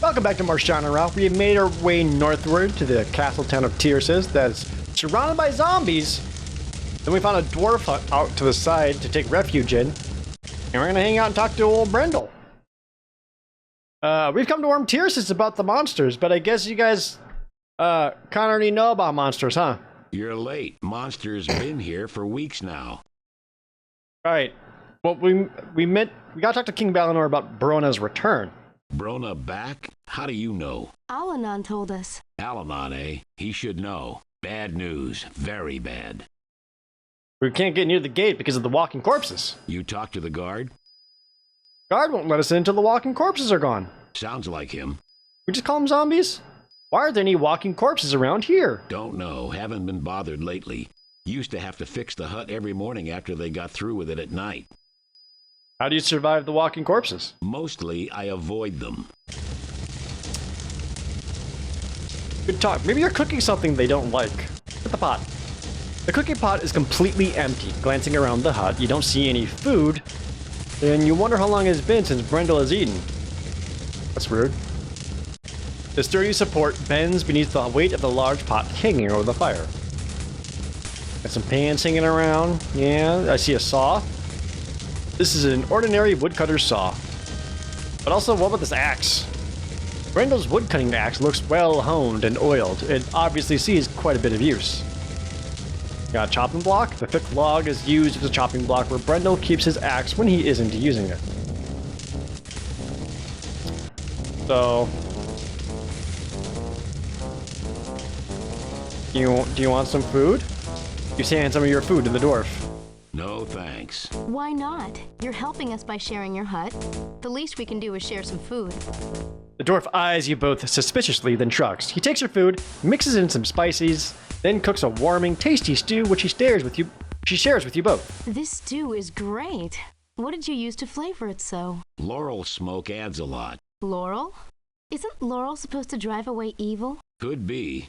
Welcome back to more Shannara. We have made our way northward to the castle town of Tyrsis that's surrounded by zombies. Then we found a dwarf hut out to the side to take refuge in. And we're gonna hang out and talk to old Brendel. We've come to warn Tyrsis about the monsters, but I guess you guys kinda already know about monsters, huh? You're late. Monsters been here for weeks now. Right. Well, we gotta talk to King Balinor about Brona's return. Brona back? How do you know? Alanon told us. Alanon, eh? He should know. Bad news. Very bad. We can't get near the gate because of the walking corpses. You talked to the guard? Guard won't let us in until the walking corpses are gone. Sounds like him. We just call them zombies? Why are there any walking corpses around here? Don't know. Haven't been bothered lately. Used to have to fix the hut every morning after they got through with it at night. How do you survive the walking corpses? Mostly, I avoid them. Good talk. Maybe you're cooking something they don't like. Get the pot. The cooking pot is completely empty. Glancing around the hut, you don't see any food, and you wonder how long it's been since Brendel has eaten. That's weird. The sturdy support bends beneath the weight of the large pot hanging over the fire. Got some pans hanging around. Yeah, I see a saw. This is an ordinary woodcutter's saw. But also, what about this axe? Brendel's woodcutting axe looks well honed and oiled. It obviously sees quite a bit of use. Got a chopping block. The thick log is used as a chopping block where Brendel keeps his axe when he isn't using it. So, do you want some food? You hand some of your food to the dwarf. No thanks. Why not? You're helping us by sharing your hut. The least we can do is share some food. The dwarf eyes you both suspiciously, then shrugs. He takes your food, mixes in some spices, then cooks a warming, tasty stew which she shares with you both. This stew is great. What did you use to flavor it so? Laurel smoke adds a lot. Laurel? Isn't laurel supposed to drive away evil? Could be.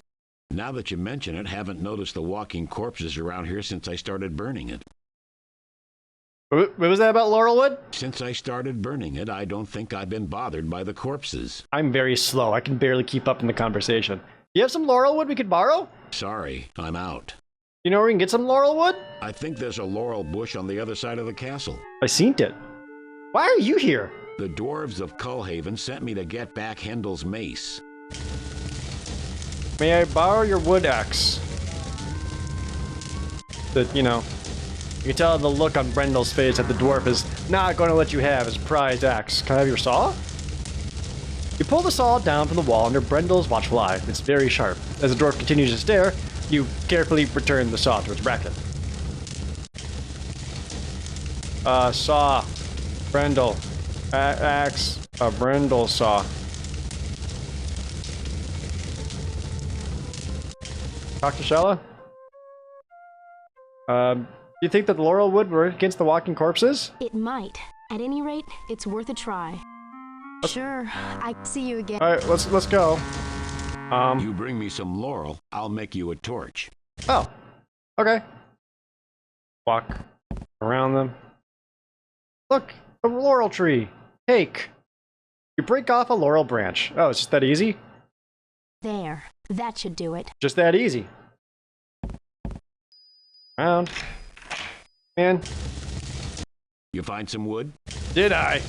Now that you mention it, haven't noticed the walking corpses around here since I started burning it. What was that about Laurelwood? Since I started burning it, I don't think I've been bothered by the corpses. I'm very slow. I can barely keep up in the conversation. You have some Laurelwood we could borrow? Sorry, I'm out. You know where we can get some Laurelwood? I think there's a laurel bush on the other side of the castle. I seen it. Why are you here? The dwarves of Cullhaven sent me to get back Hendel's mace. May I borrow your wood axe? You can tell the look on Brendel's face that the dwarf is not going to let you have his prized axe. Can I have your saw? You pull the saw down from the wall under Brendel's watchful eye. It's very sharp. As the dwarf continues to stare, you carefully return the saw to its bracket. Saw. Brendel. Axe. Brendel saw. Talk to Shella? Do you think that the laurel would work against the walking corpses? It might. At any rate, it's worth a try. Sure, I see you again. Alright, let's go. You bring me some laurel, I'll make you a torch. Oh. Okay. Walk around them. Look, a laurel tree. Take. You break off a laurel branch. Oh, it's just that easy? There. That should do it. Just that easy. Round. Man. You find some wood? Did I?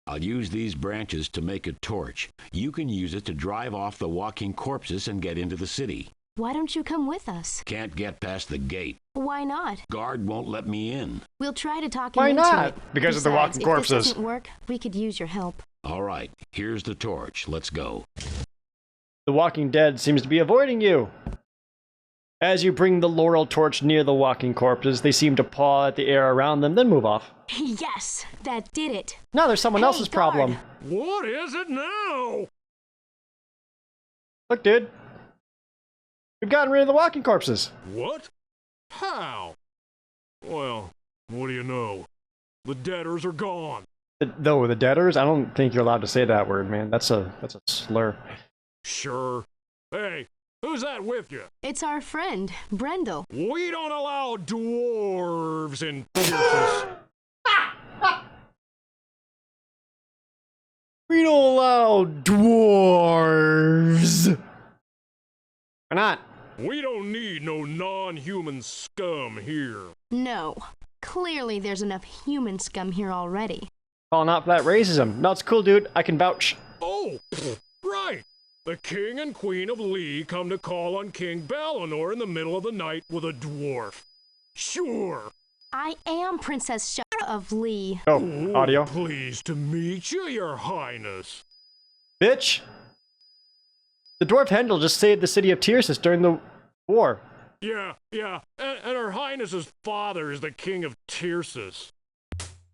I'll use these branches to make a torch. You can use it to drive off the walking corpses and get into the city. Why don't you come with us? Can't get past the gate. Why not? Guard won't let me in. We'll try to talk him Why into not? it. Because of the Besides, walking corpses. If this doesn't work, we could use your help. All right, here's the torch. Let's go. The walking dead seems to be avoiding you. As you bring the laurel torch near the walking corpses, they seem to paw at the air around them, then move off. Yes, that did it. Now there's someone else's guard. problem. What is it now? Look, dude. We've gotten rid of the walking corpses. What? How? Well, what do you know? The debtors are gone. The debtors? I don't think you're allowed to say that word, man. That's a slur. Sure. Hey, who's that with you? It's our friend, Brendel. We don't allow dwarves in Tyrsis. We don't allow dwarves. Why not? We don't need no non-human scum here. No. Clearly there's enough human scum here already. Calling out for that racism. No, it's cool, dude. I can vouch. Oh, right. The king and queen of Lee come to call on King Balinor in the middle of the night with a dwarf. Sure. I am Princess Shannara of Lee. Oh, audio. Pleased to meet you, your highness. Bitch. The dwarf Hendel just saved the city of Tyrsis during the war. Yeah, and her highness's father is the king of Tyrsis.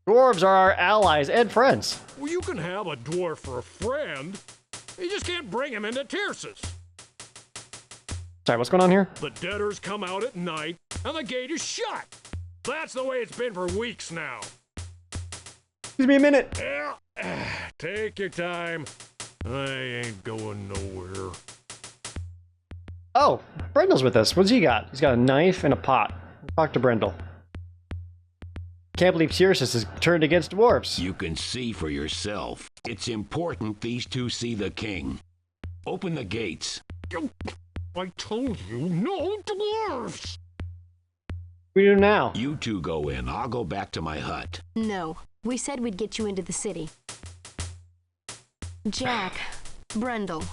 Dwarves are our allies and friends. Well, you can have a dwarf for a friend. You just can't bring him into Tyrsis. Sorry, what's going on here? The debtors come out at night, and the gate is shut. That's the way it's been for weeks now. Excuse me a minute. Yeah, take your time. I ain't going nowhere. Oh, Brendel's with us. What's he got? He's got a knife and a pot. Talk to Brendel. Can't believe Tyrsis has turned against dwarves. You can see for yourself. It's important these two see the king. Open the gates. I told you, no dwarfs! What do we do now? You two go in. I'll go back to my hut. No. We said we'd get you into the city. Jack, Brendel,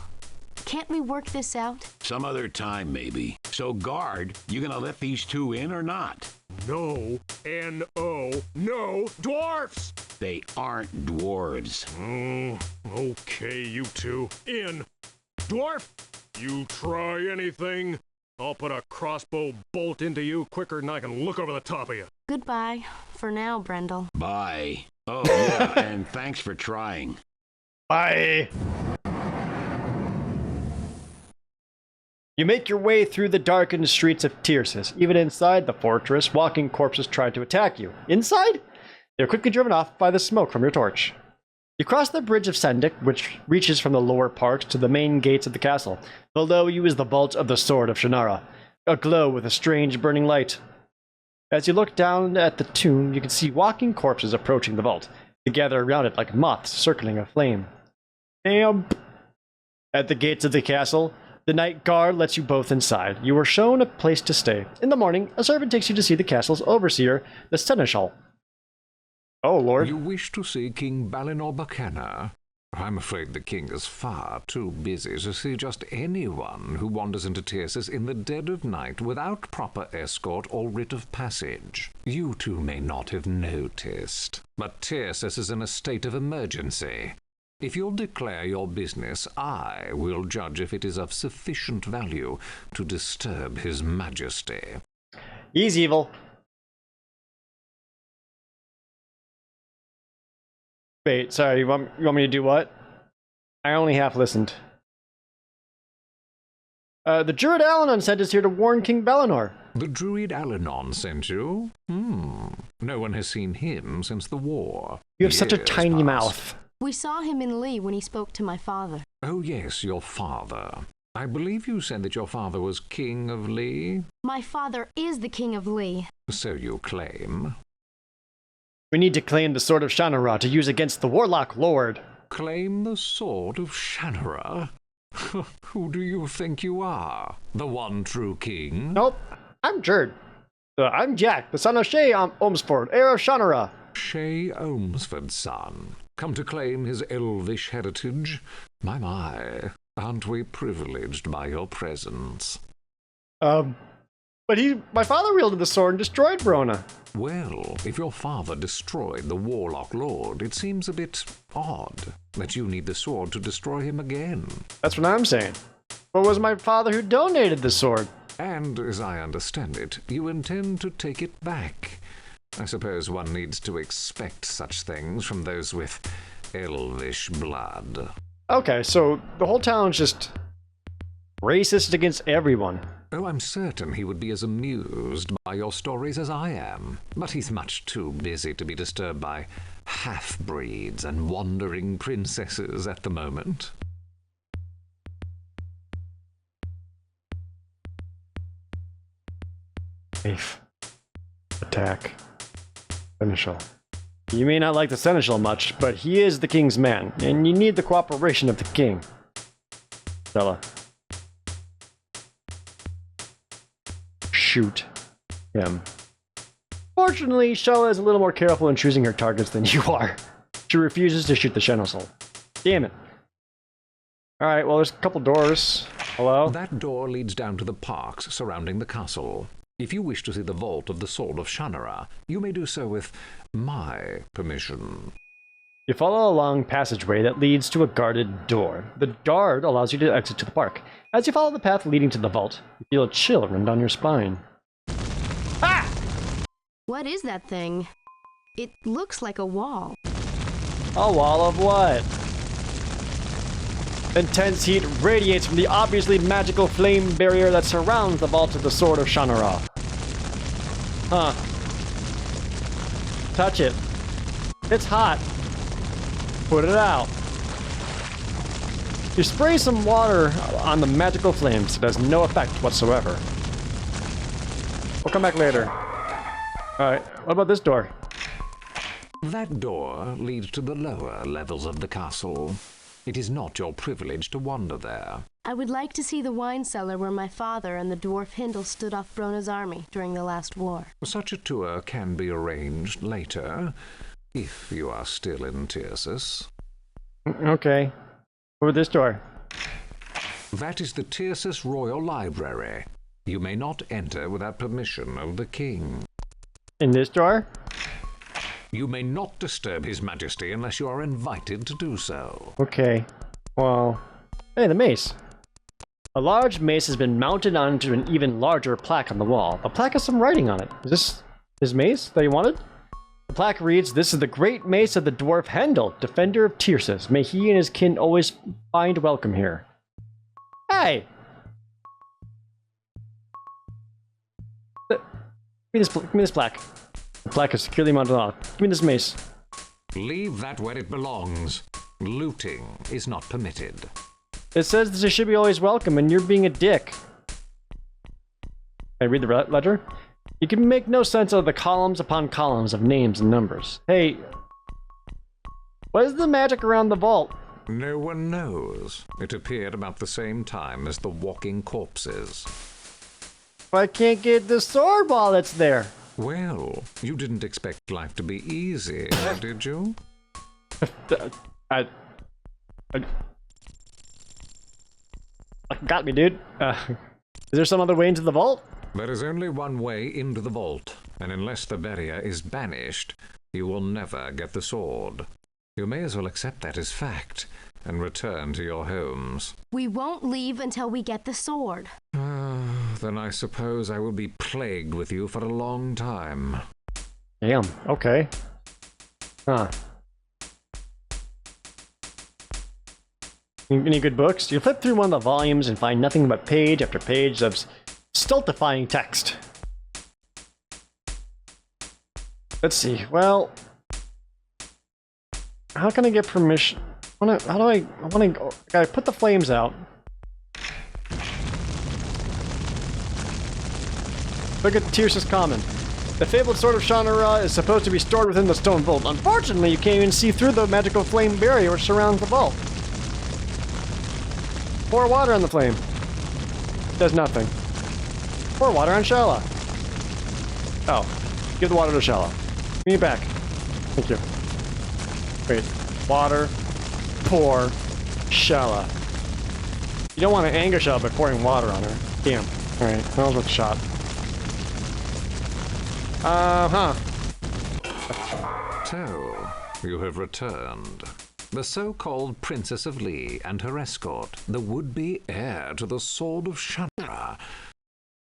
can't we work this out? Some other time, maybe. So, guard, you gonna let these two in or not? No, N-O, no dwarfs! They aren't dwarves. Okay, you two, in. Dwarf, you try anything, I'll put a crossbow bolt into you quicker than I can look over the top of you. Goodbye, for now, Brendel. Bye. Oh, yeah, and thanks for trying. Bye. You make your way through the darkened streets of Tyrsis. Even inside the fortress, walking corpses try to attack you. Inside? They're quickly driven off by the smoke from your torch. You cross the bridge of Sendik, which reaches from the lower parts to the main gates of the castle. Below you is the vault of the sword of Shannara, aglow with a strange burning light. As you look down at the tomb, you can see walking corpses approaching the vault. They gather around it like moths circling a flame. Damn. At the gates of the castle, the night guard lets you both inside. You are shown a place to stay. In the morning, a servant takes you to see the castle's overseer, the Seneschal. Oh, Lord. You wish to see King Balinor Bacana? I'm afraid the king is far too busy to see just anyone who wanders into Tyrsis in the dead of night without proper escort or writ of passage. You two may not have noticed, but Tyrsis is in a state of emergency. If you'll declare your business, I will judge if it is of sufficient value to disturb his majesty. He's evil. Wait, sorry, you want me to do what? I only half listened. The Druid Alanon sent us here to warn King Balinor. The Druid Alanon sent you? No one has seen him since the war. You have such a Years tiny past. mouth. We saw him in Lee when he spoke to my father. Oh yes, your father. I believe you said that your father was King of Lee? My father is the king of Lee. So you claim. We need to claim the sword of Shannara to use against the Warlock Lord. Claim the sword of Shannara? Who do you think you are? The one true king? Nope, I'm Jerd. I'm Jack, the son of Shay Omsford, heir of Shannara. Shay Omsford's son. Come to claim his elvish heritage? My, aren't we privileged by your presence? But my father wielded the sword and destroyed Verona. Well, if your father destroyed the Warlock Lord, it seems a bit odd that you need the sword to destroy him again. That's what I'm saying. But it was my father who donated the sword. And, as I understand it, you intend to take it back. I suppose one needs to expect such things from those with elvish blood. Okay, so the whole town's just racist against everyone. Oh, I'm certain he would be as amused by your stories as I am. But he's much too busy to be disturbed by half-breeds and wandering princesses at the moment. Safe. Attack. Seneschal. You may not like the Seneschal much, but he is the king's man, and you need the cooperation of the king. Stella. Shoot him. Fortunately, Shella is a little more careful in choosing her targets than you are. She refuses to shoot the Seneschal. Damn it. Alright, well, there's a couple doors. Hello? That door leads down to the parks surrounding the castle. If you wish to see the vault of the Sword of Shannara, you may do so with my permission. You follow a long passageway that leads to a guarded door. The guard allows you to exit to the park. As you follow the path leading to the vault, you feel a chill run down your spine. Ah! What is that thing? It looks like a wall. A wall of what? Intense heat radiates from the obviously magical flame barrier that surrounds the vault of the Sword of Shannara. Huh. Touch it. It's hot. Put it out. You spray some water on the magical flames. It has no effect whatsoever. We'll come back later. Alright, what about this door? That door leads to the lower levels of the castle. It is not your privilege to wander there. I would like to see the wine cellar where my father and the dwarf Hindle stood off Brona's army during the last war. Such a tour can be arranged later, if you are still in Tyrsis. Okay. Over this door. That is the Tyrsis Royal Library. You may not enter without permission of the king. In this door? You may not disturb His Majesty unless you are invited to do so. Okay. Well... Hey, the mace. A large mace has been mounted onto an even larger plaque on the wall. The plaque has some writing on it. Is this his mace that he wanted? The plaque reads, "This is the great mace of the dwarf Hendel, defender of Tyrsis. May he and his kin always find welcome here." Hey! Give me this plaque. The plaque is securely mounted on. Give me this mace. Leave that where it belongs. Looting is not permitted. It says that you should be always welcome, and you're being a dick. I read the ledger. You can make no sense of the columns upon columns of names and numbers. Hey, what is the magic around the vault? No one knows. It appeared about the same time as the walking corpses. I can't get the sword while it's there. Well, you didn't expect life to be easy, did you? Got me, dude. Is there some other way into the vault? There is only one way into the vault, and unless the barrier is banished, you will never get the sword. You may as well accept that as fact, and return to your homes. We won't leave until we get the sword. Then I suppose I will be plagued with you for a long time. Damn, okay. Huh. Any good books? You flip through one of the volumes and find nothing but page after page of stultifying text. Let's see, well... How can I get permission? I gotta put the flames out. Look at Tyrsis Common. The fabled Sword of Shannara is supposed to be stored within the stone vault. Unfortunately, you can't even see through the magical flame barrier which surrounds the vault. Pour water on the flame. Does nothing. Pour water on Shella. Oh. Give the water to Shella. Give me it back. Thank you. Wait. Water. Pour. Shella. You don't want to anger Shella by pouring water on her. Damn. Alright. That was worth a shot. So, you have returned. The so-called Princess of Lee and her escort, the would-be heir to the Sword of Shannara.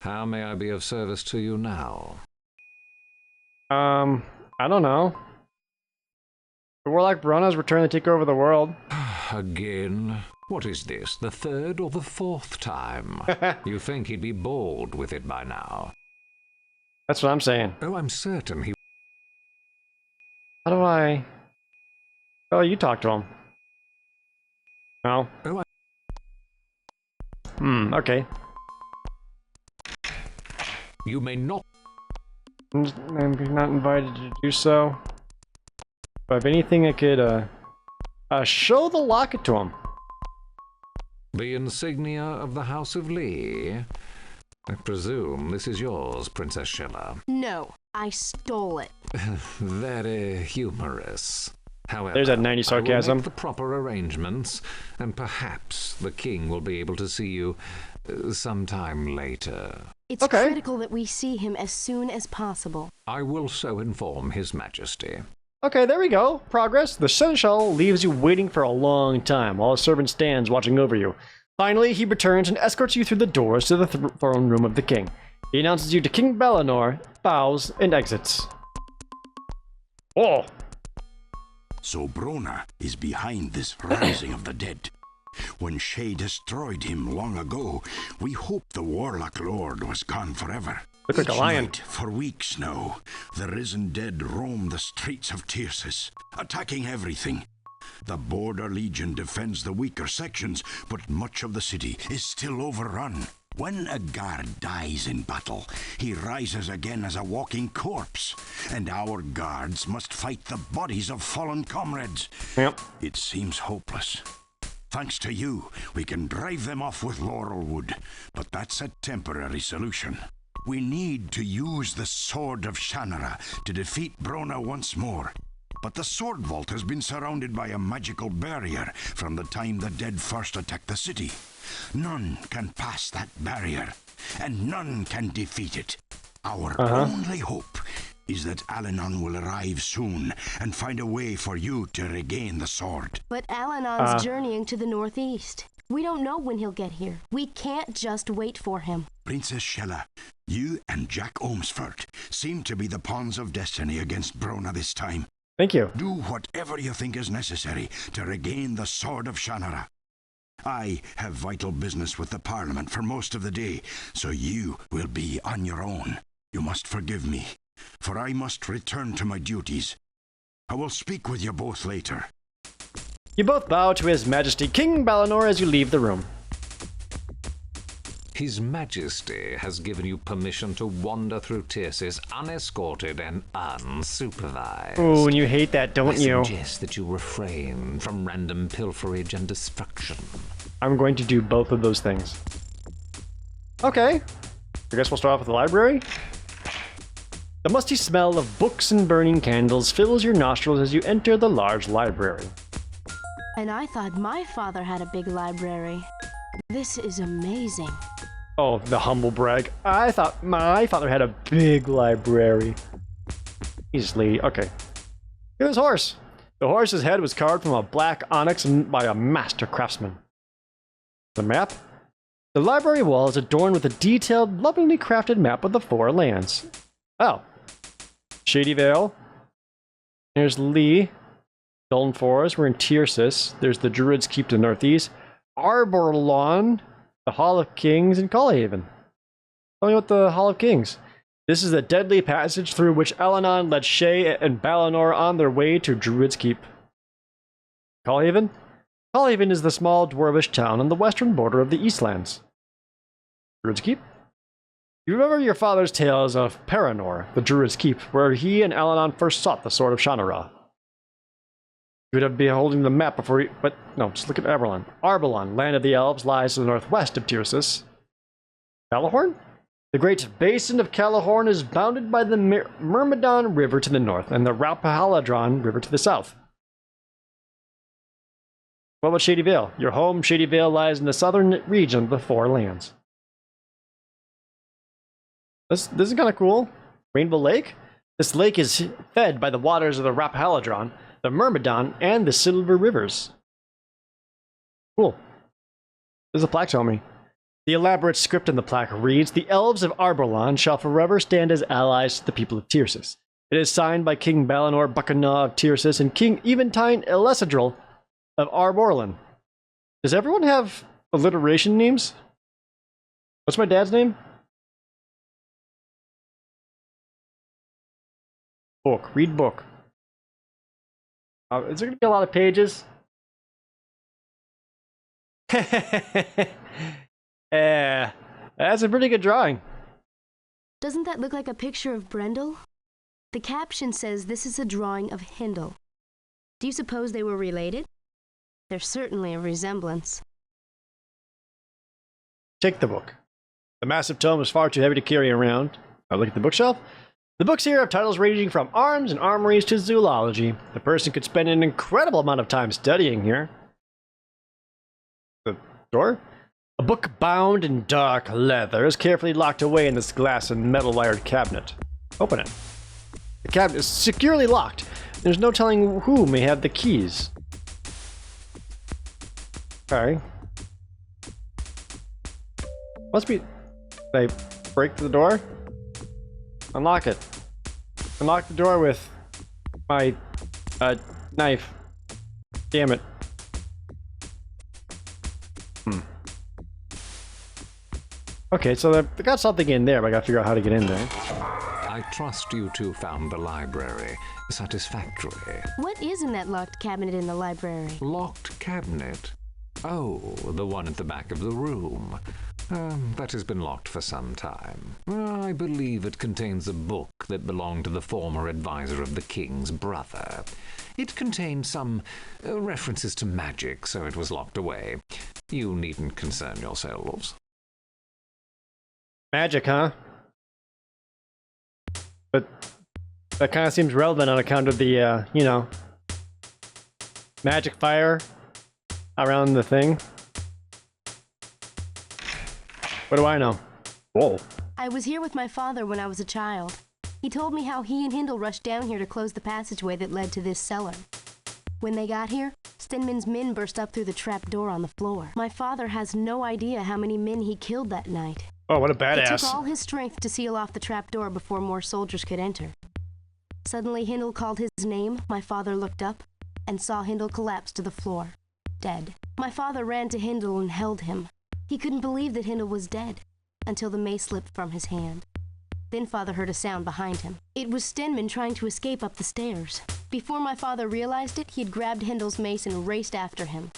How may I be of service to you now? I don't know. The Warlock Brona's returned to take over the world. Again? What is this, the third or the fourth time? You think he'd be bored with it by now? That's what I'm saying. Oh, I'm certain he... How do I... Oh, you talk to him. No? Oh, okay. You may not... I'm not invited to do so. I have anything I could, show the locket to him? The insignia of the House of Lee. I presume this is yours, Princess Shannara. No, I stole it. Very humorous. However, There's that 90s I will sarcasm. make the proper arrangements, and perhaps the king will be able to see you sometime later. It's Okay. critical that we see him as soon as possible. I will so inform His Majesty. Okay, there we go. Progress. The Seneschal leaves you waiting for a long time while a servant stands watching over you. Finally, he returns and escorts you through the doors to the throne room of the king. He announces you to King Balinor, bows, and exits. Oh! So Brona is behind this rising of the dead. When Shay destroyed him long ago, we hoped the Warlock Lord was gone forever. Look like a Each lion. night, for weeks now, the risen dead roam the streets of Tyrsis, attacking everything. The Border Legion defends the weaker sections, but much of the city is still overrun. When a guard dies in battle, he rises again as a walking corpse, and our guards must fight the bodies of fallen comrades. Yep. It seems hopeless. Thanks to you, we can drive them off with Laurelwood, but that's a temporary solution. We need to use the Sword of Shannara to defeat Brona once more. But the Sword Vault has been surrounded by a magical barrier from the time the dead first attacked the city. None can pass that barrier, and none can defeat it. Our only hope is that Alanon will arrive soon and find a way for you to regain the sword. But Alanon's journeying to the northeast. We don't know when he'll get here. We can't just wait for him. Princess Shella, you and Jack Ormsford seem to be the pawns of destiny against Brona this time. Thank you. Do whatever you think is necessary to regain the Sword of Shannara. I have vital business with the Parliament for most of the day, so you will be on your own. You must forgive me, for I must return to my duties. I will speak with you both later. You both bow to His Majesty King Balinor as you leave the room. His Majesty has given you permission to wander through Tyrsis unescorted and unsupervised. Ooh, and you hate that, I don't you? suggest that you refrain from random pilferage and destruction. I'm going to do both of those things. Okay. I guess we'll start off with the library. The musty smell of books and burning candles fills your nostrils as you enter the large library. And I thought my father had a big library. This is amazing. Oh, the humble brag. I thought my father had a big library. Easily. Okay. Look at this horse. The horse's head was carved from a black onyx by a master craftsman. The map? The library wall is adorned with a detailed, lovingly crafted map of the four lands. Oh. Shady Vale. There's Lee. Duln Forest. We're in Tyrsis. There's the Druid's Keep to the northeast. Arbor Lawn. The Hall of Kings, and Callhaven. Tell me about the Hall of Kings. This is the deadly passage through which Alanon led Shay and Balinor on their way to Druid's Keep. Callhaven? Callhaven is the small dwarvish town on the western border of the Eastlands. Druid's Keep? You remember your father's tales of Paranor, the Druid's Keep, where he and Alanon first sought the Sword of Shannara. You would have been holding the map before you... But, no, just look at Arbalon. Arbalon, land of the elves, lies to the northwest of Tyrsis. Calahorn? The great basin of Calahorn is bounded by the Myrmidon River to the north and the Rappahalladron River to the south. What about Shady Vale? Your home, Shady Vale, lies in the southern region of the Four Lands. This is kind of cool. Rainbow Lake? This lake is fed by the waters of the Rappahalladron, the Myrmidon, and the Silver Rivers. Cool. There's a plaque telling me. The elaborate script in the plaque reads, "The elves of Arborlon shall forever stand as allies to the people of Tyrsis. It is signed by King Balinor Buckana of Tyrsis and King Eventine Elesadril of Arborlon." Does everyone have alliteration names? What's my dad's name? Book. Read book. Is there going to be a lot of pages? That's a pretty good drawing. Doesn't that look like a picture of Brendel? The caption says this is a drawing of Hindle. Do you suppose they were related? There's certainly a resemblance. Take the book. The massive tome is far too heavy to carry around. I look at the bookshelf. The books here have titles ranging from arms and armories to zoology. The person could spend an incredible amount of time studying here. The door? A book bound in dark leather is carefully locked away in this glass and metal wired cabinet. Open it. The cabinet is securely locked. There's no telling who may have the keys. Okay. Must be... Did I break the door? Unlock it. Unlock the door with my knife. Damn it. Okay, so they got something in there, but I gotta figure out how to get in there. I trust you two found the library satisfactory. What is in that locked cabinet in the library? Locked cabinet? Oh, the one at the back of the room. That has been locked for some time. I believe it contains a book that belonged to the former advisor of the king's brother. It contained some references to magic, so it was locked away. You needn't concern yourselves. Magic, huh? But that kind of seems relevant on account of the, you know, magic fire around the thing. What do I know? Whoa. I was here with my father when I was a child. He told me how he and Hindle rushed down here to close the passageway that led to this cellar. When they got here, Stenman's men burst up through the trap door on the floor. My father has no idea how many men he killed that night. Oh, what a It badass. took all his strength to seal off the trap door before more soldiers could enter. Suddenly, Hindle called his name. My father looked up and saw Hindle collapse to the floor, dead. My father ran to Hindle and held him. He couldn't believe that Hindle was dead until the mace slipped from his hand. Then father heard a sound behind him. It was Stenman trying to escape up the stairs. Before my father realized it, he had grabbed Hindle's mace and raced after him.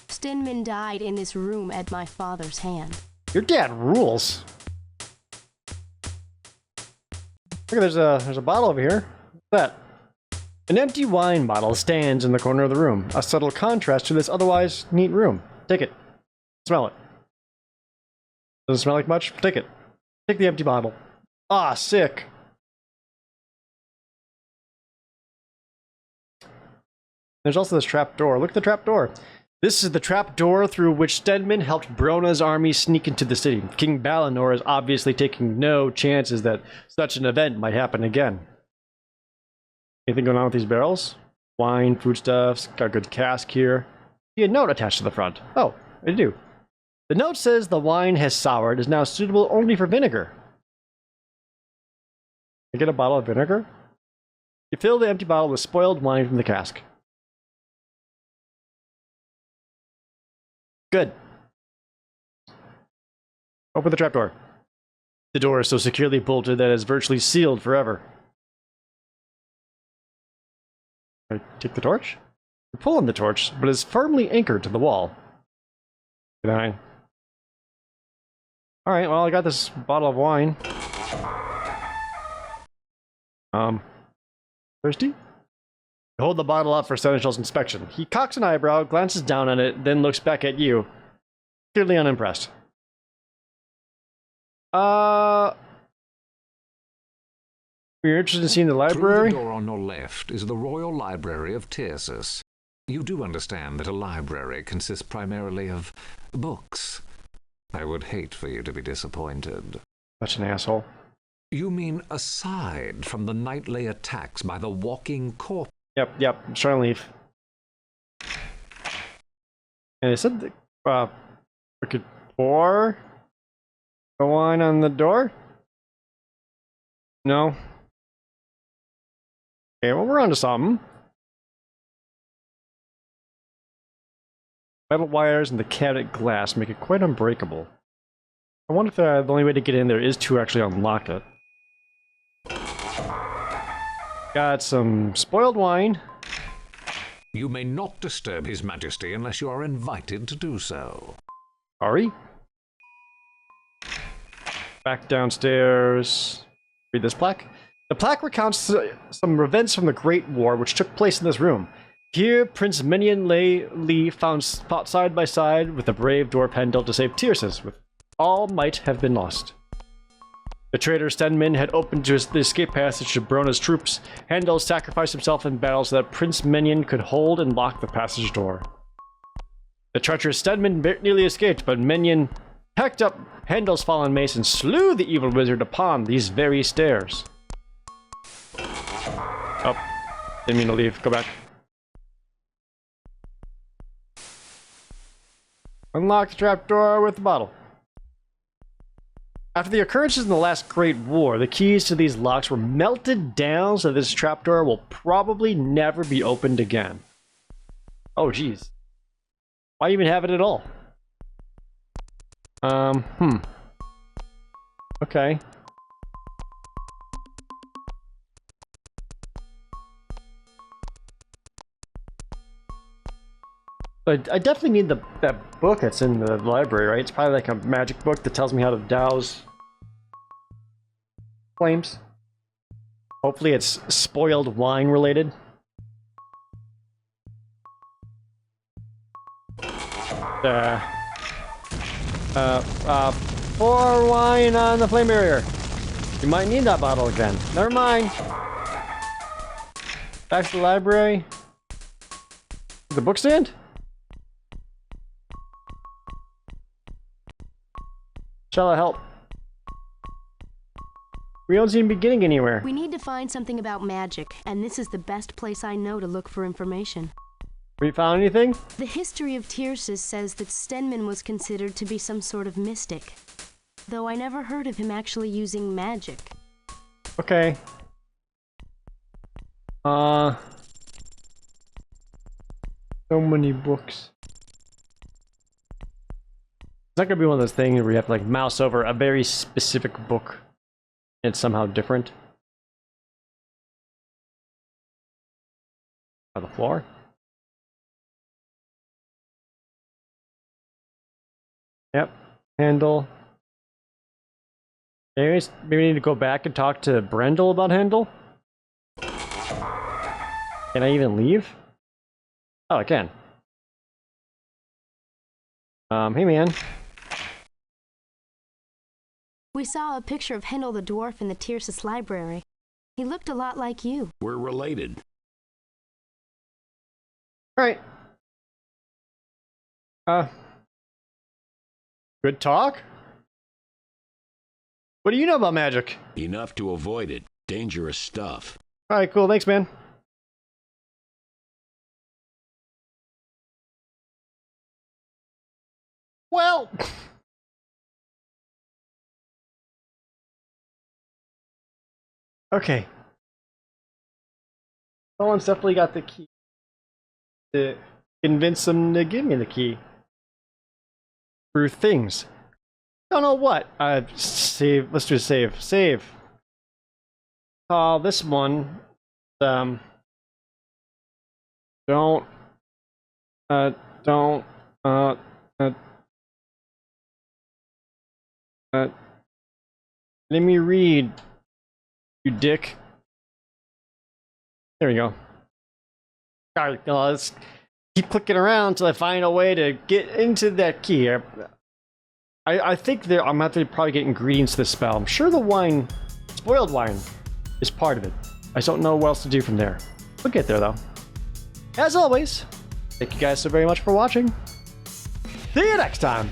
Stenman died in this room at my father's hand. Your dad rules. Look, there's a bottle over here. What's that? An empty wine bottle stands in the corner of the room, a subtle contrast to this otherwise neat room. Take it. Smell it. Doesn't smell like much? Take it. Take the empty bottle. Ah, sick. There's also this trap door. Look at the trap door. This is the trap door through which Stenman helped Brona's army sneak into the city. King Balinor is obviously taking no chances that such an event might happen again. Anything going on with these barrels? Wine, foodstuffs, got a good cask here. See a note attached to the front. Oh, I do. The note says the wine has soured, is now suitable only for vinegar. I get a bottle of vinegar? You fill the empty bottle with spoiled wine from the cask. Good. Open the trapdoor. The door is so securely bolted that it is virtually sealed forever. I take the torch? I pull on the torch, but it's firmly anchored to the wall. Good eye. Alright, well, I got this bottle of wine. Thirsty? I hold the bottle up for Seneschal's inspection. He cocks an eyebrow, glances down on it, then looks back at you. Clearly unimpressed. You're interested in seeing the library? Through the door on your left is the Royal Library of Tyrsis. You do understand that a library consists primarily of books. I would hate for you to be disappointed. Such an asshole. You mean aside from the nightly attacks by the walking corpse? Yep, I'm trying to leave. And it said that, we could pour the wine on the door? No. Okay, well, we're on to something. Metal wires and the cabinet glass make it quite unbreakable. I wonder if the only way to get in there is to actually unlock it. Got some spoiled wine. You may not disturb His Majesty unless you are invited to do so. Sorry? Back downstairs. Read this plaque. The plaque recounts some events from the Great War which took place in this room. Here, Prince Minion Lee fought side by side with the brave dwarf Hendel to save Tyrsis, with all might have been lost. The traitor Stenman had opened the escape passage to Brona's troops. Hendel sacrificed himself in battle so that Prince Minion could hold and lock the passage door. The treacherous Stenman nearly escaped, but Minion packed up Hendel's fallen mace and slew the evil wizard upon these very stairs. Oh, didn't mean to leave. Go back. Unlock the trapdoor with the bottle. After the occurrences in the last Great War, the keys to these locks were melted down so this trapdoor will probably never be opened again. Oh, geez. Why even have it at all? Okay. But I definitely need that book that's in the library, right? It's probably like a magic book that tells me how to douse flames. Hopefully it's spoiled wine related. Pour wine on the flame barrier. You might need that bottle again. Never mind. Back to the library. The book stand? Shall I help? We don't seem to be getting anywhere. We need to find something about magic, and this is the best place I know to look for information. Have you found anything? The history of Tyrsis says that Stenman was considered to be some sort of mystic, though I never heard of him actually using magic. Okay. So many books. It's not gonna be one of those things where you have to like mouse over a very specific book and it's somehow different. On the floor? Yep. Handle. Anyways, maybe we need to go back and talk to Brendel about Handel. Can I even leave? Oh, I can. Hey man. We saw a picture of Hendel the dwarf in the Tyrsis library. He looked a lot like you. We're related. Alright. Good talk? What do you know about magic? Enough to avoid it. Dangerous stuff. Alright, cool. Thanks, man. Well... Okay. Someone's definitely got the key to convince them to give me the key. Through things. Don't know what. Save. Let's do a save. Save. This one. Don't. Let me read. You dick. There we go. Alright, let's keep clicking around until I find a way to get into that key. I think I'm gonna have to probably get ingredients to this spell. I'm sure the wine, spoiled wine, is part of it. I just don't know what else to do from there. We'll get there though. As always, thank you guys so very much for watching. See you next time!